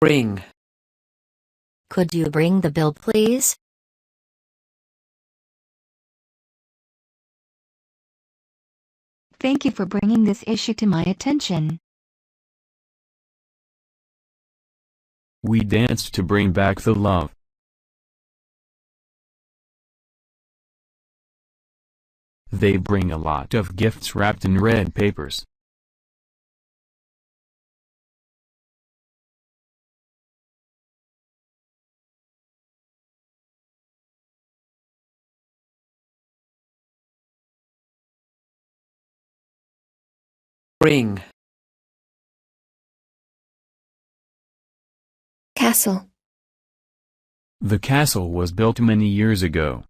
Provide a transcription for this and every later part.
Ring. Could you bring the bill, please? Thank you for bringing this issue to my attention. We danced to bring back the love. They bring a lot of gifts wrapped in red papers. Ring. Castle. The castle was built many years ago.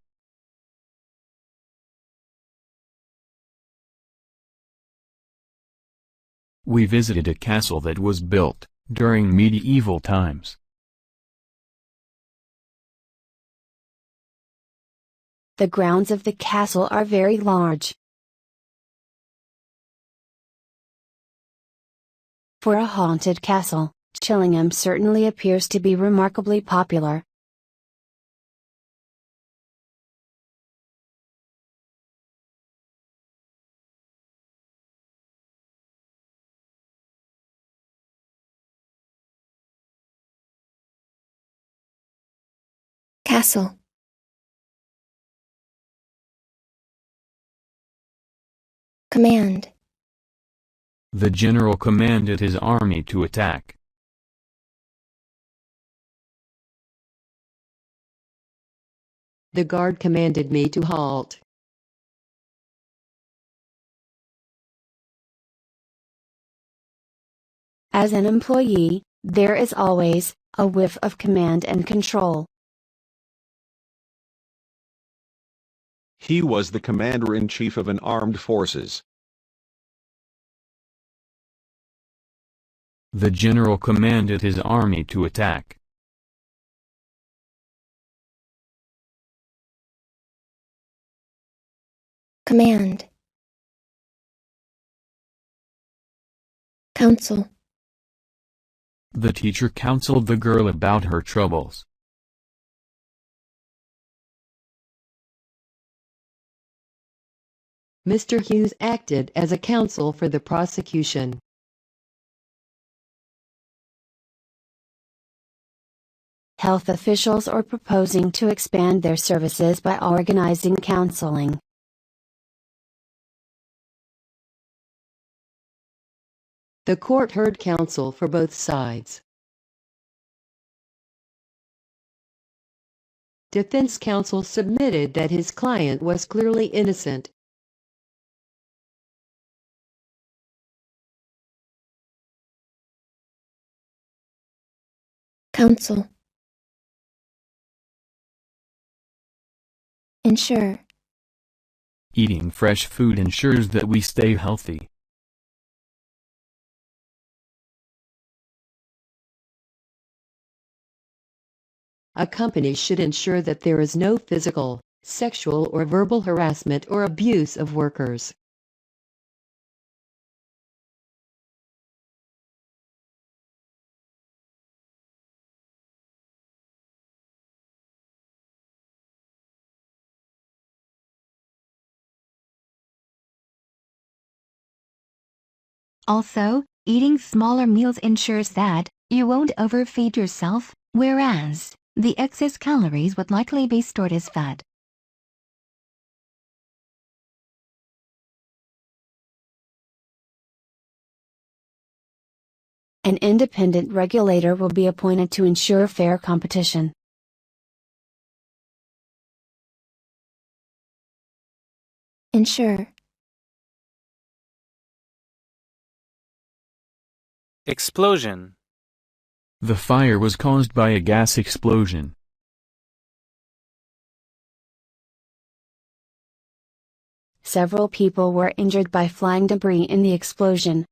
We visited a castle that was built during medieval times. The grounds of the castle are very large. For a haunted castle, Chillingham certainly appears to be remarkably popular. Castle. Command. The general commanded his army to attack. The guard commanded me to halt. As an employee, there is always a whiff of command and control. He was the commander-in-chief of an armed forces. The general commanded his army to attack. Command. Counsel. The teacher counseled the girl about her troubles. Mr. Hughes acted as a counsel for the prosecution. Health officials are proposing to expand their services by organizing counseling. The court heard counsel for both sides. Defense counsel submitted that his client was clearly innocent. Counsel. Ensure. Eating fresh food ensures that we stay healthy. A company should ensure that there is no physical, sexual or verbal harassment or abuse of workers. Also, eating smaller meals ensures that you won't overfeed yourself, whereas the excess calories would likely be stored as fat. An independent regulator will be appointed to ensure fair competition. Ensure. Explosion. The fire was caused by a gas explosion. Several people were injured by flying debris in the explosion.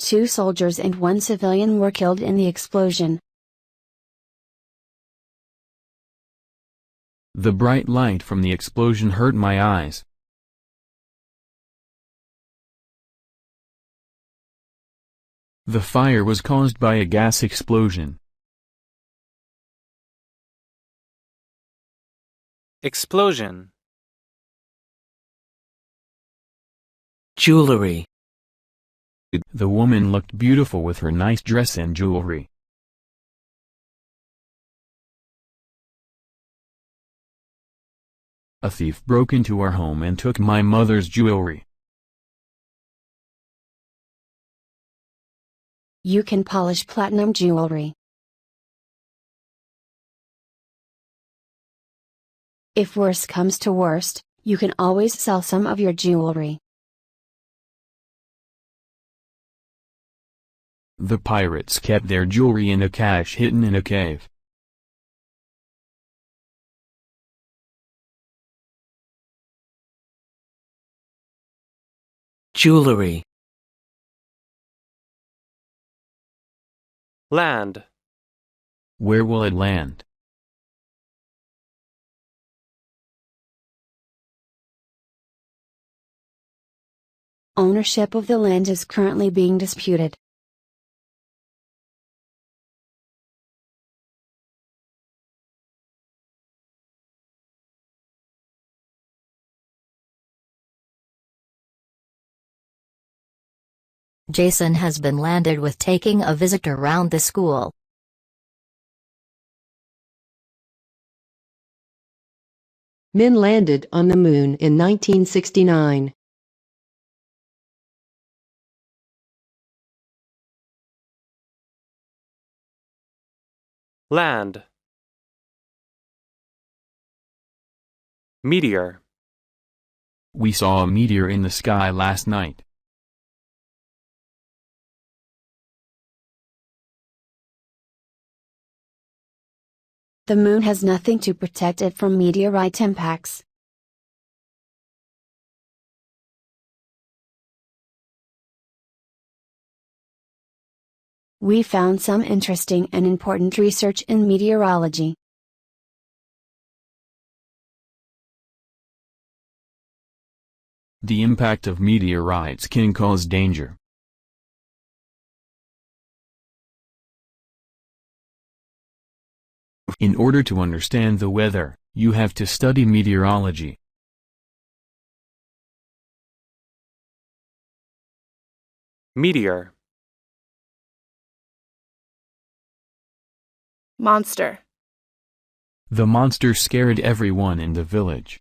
2 soldiers and 1 civilian were killed in the explosion. The bright light from the explosion hurt my eyes. The fire was caused by a gas explosion. Explosion. Jewelry. The woman looked beautiful with her nice dress and jewelry. A thief broke into our home and took my mother's jewelry. You can polish platinum jewelry. If worse comes to worst, you can always sell some of your jewelry. The pirates kept their jewelry in a cache hidden in a cave. Jewelry. Land. Where will it land? Ownership of the land is currently being disputed. Jason has been landed with taking a visitor round the school. Min landed on the moon in 1969. Land. Meteor. We saw a meteor in the sky last night. The moon has nothing to protect it from meteorite impacts. We found some interesting and important research in meteorology. The impact of meteorites can cause danger. In order to understand the weather, you have to study meteorology. Meteor. Monster. The monster scared everyone in the village.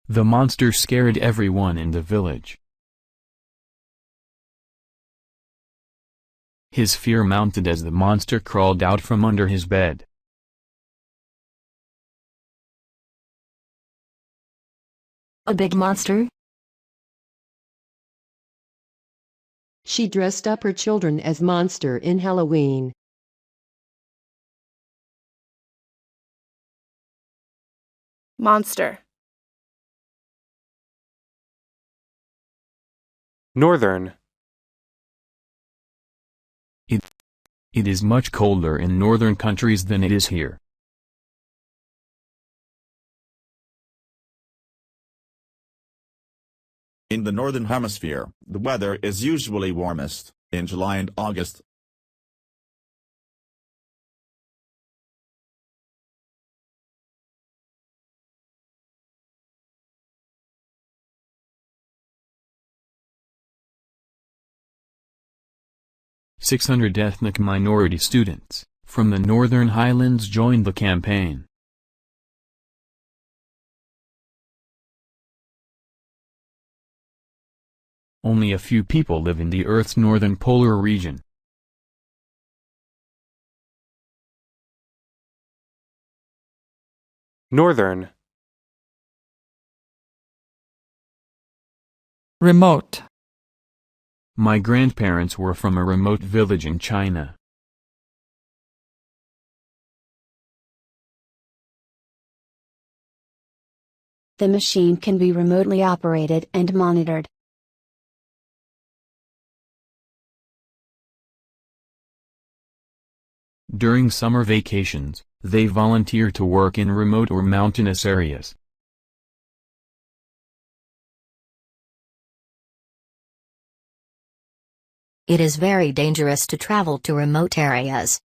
The monster scared everyone in the village. His fear mounted as the monster crawled out from under his bed. A big monster? She dressed up her children as monster in Halloween. Monster. Northern. It is much colder in northern countries than it is here. In the Northern Hemisphere, the weather is usually warmest, in July and August. "600 ethnic minority students from the Northern Highlands joined the campaign. Only a few people live in the Earth's northern polar region. Northern. Remote. My grandparents were from a remote village in China. The machine can be remotely operated and monitored. During summer vacations, they volunteer to work in remote or mountainous areas. It is very dangerous to travel to remote areas.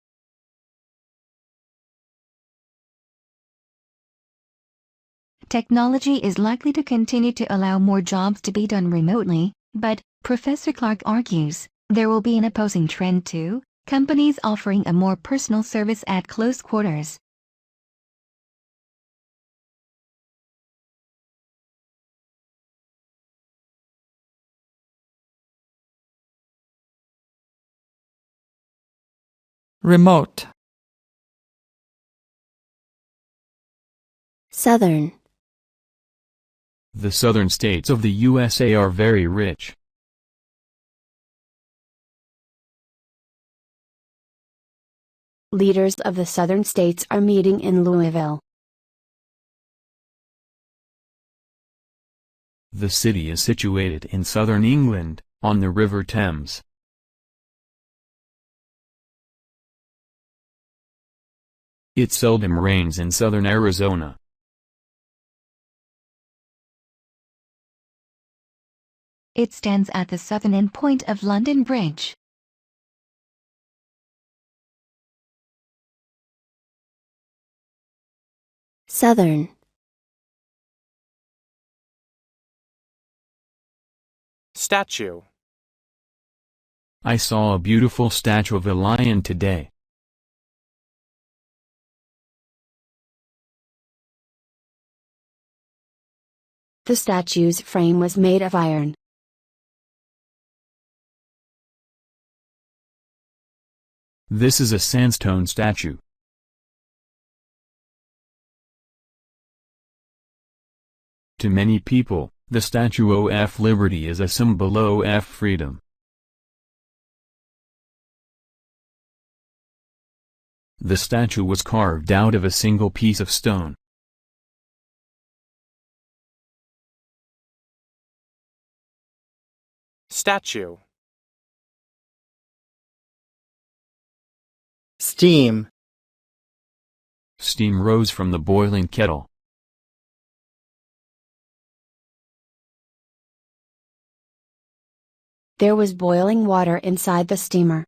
Technology is likely to continue to allow more jobs to be done remotely, but, Professor Clark argues, there will be an opposing trend too, companies offering a more personal service at close quarters. Remote. Southern. The southern states of the USA are very rich. Leaders of the southern states are meeting in Louisville. The city is situated in southern England, on the River Thames. It seldom rains in southern Arizona. It stands at the southern end point of London Bridge. Southern. Statue. I saw a beautiful statue of a lion today. The statue's frame was made of iron. This is a sandstone statue. To many people, the statue of Liberty is a symbol of freedom. The statue was carved out of a single piece of stone. Statue. Steam. Steam rose from the boiling kettle. There was boiling water inside the steamer.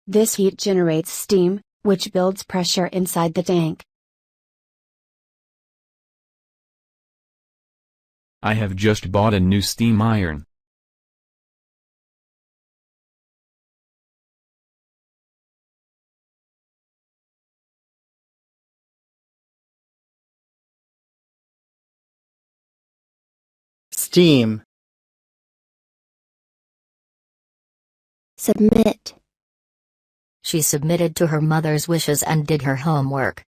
This heat generates steam, which builds pressure inside the tank. I have just bought a new steam iron. Steam. Submit. She submitted to her mother's wishes and did her homework.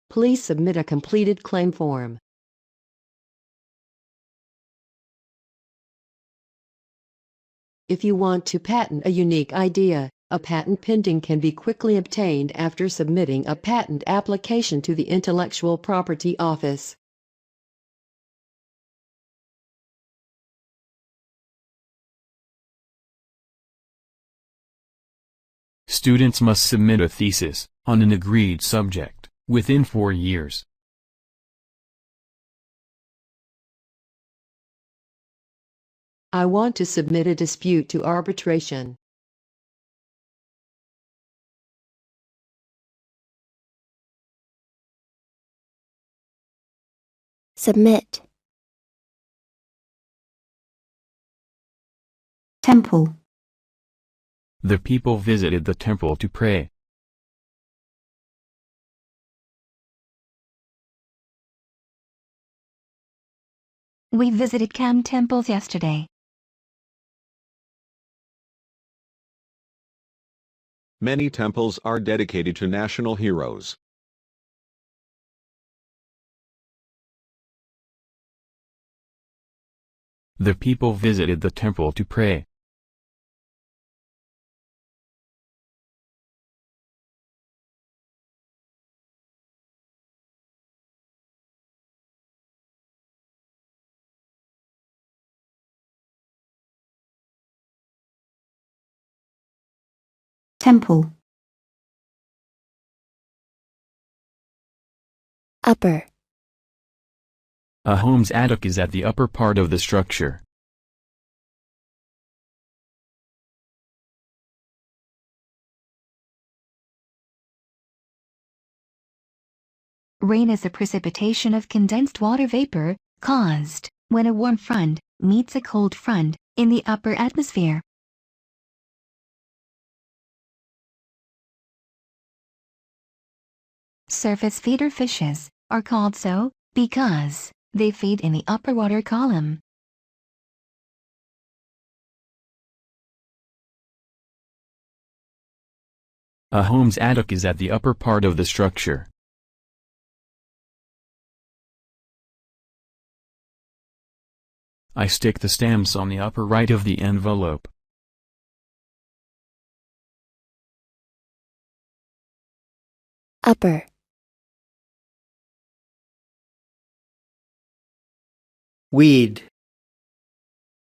Please submit a completed claim form. If you want to patent a unique idea, a patent pending can be quickly obtained after submitting a patent application to the Intellectual Property Office. Students must submit a thesis, on an agreed subject, within 4 years. I want to submit a dispute to arbitration. Submit. Temple. The people visited the temple to pray. We visited Cam temples yesterday. Many temples are dedicated to national heroes. The people visited the temple to pray. Temple. Upper. A home's attic is at the upper part of the structure. Rain is a precipitation of condensed water vapor, caused when a warm front meets a cold front in the upper atmosphere. Surface feeder fishes are called so because they feed in the upper water column. A home's attic is at the upper part of the structure. I stick the stamps on the upper right of the envelope. Upper. Weed.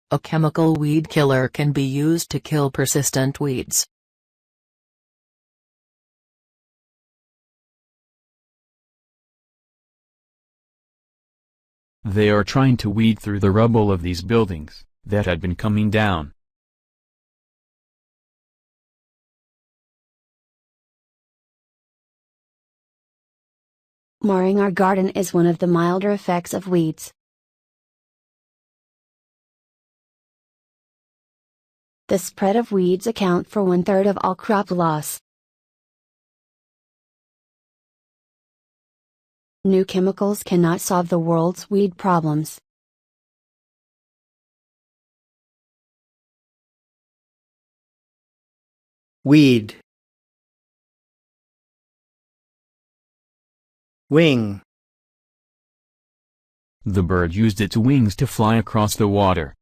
A chemical weed killer can be used to kill persistent weeds. They are trying to weed through the rubble of these buildings that had been coming down. Marring our garden is one of the milder effects of weeds. The spread of weeds account for 1/3 of all crop loss. New chemicals cannot solve the world's weed problems. Weed. Wing. The bird used its wings to fly across the water.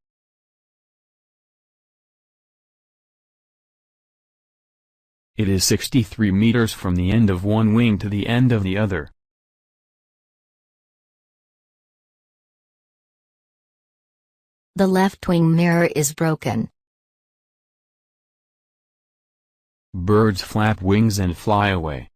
It is 63 meters from the end of one wing to the end of the other. The left wing mirror is broken. Birds flap wings and fly away.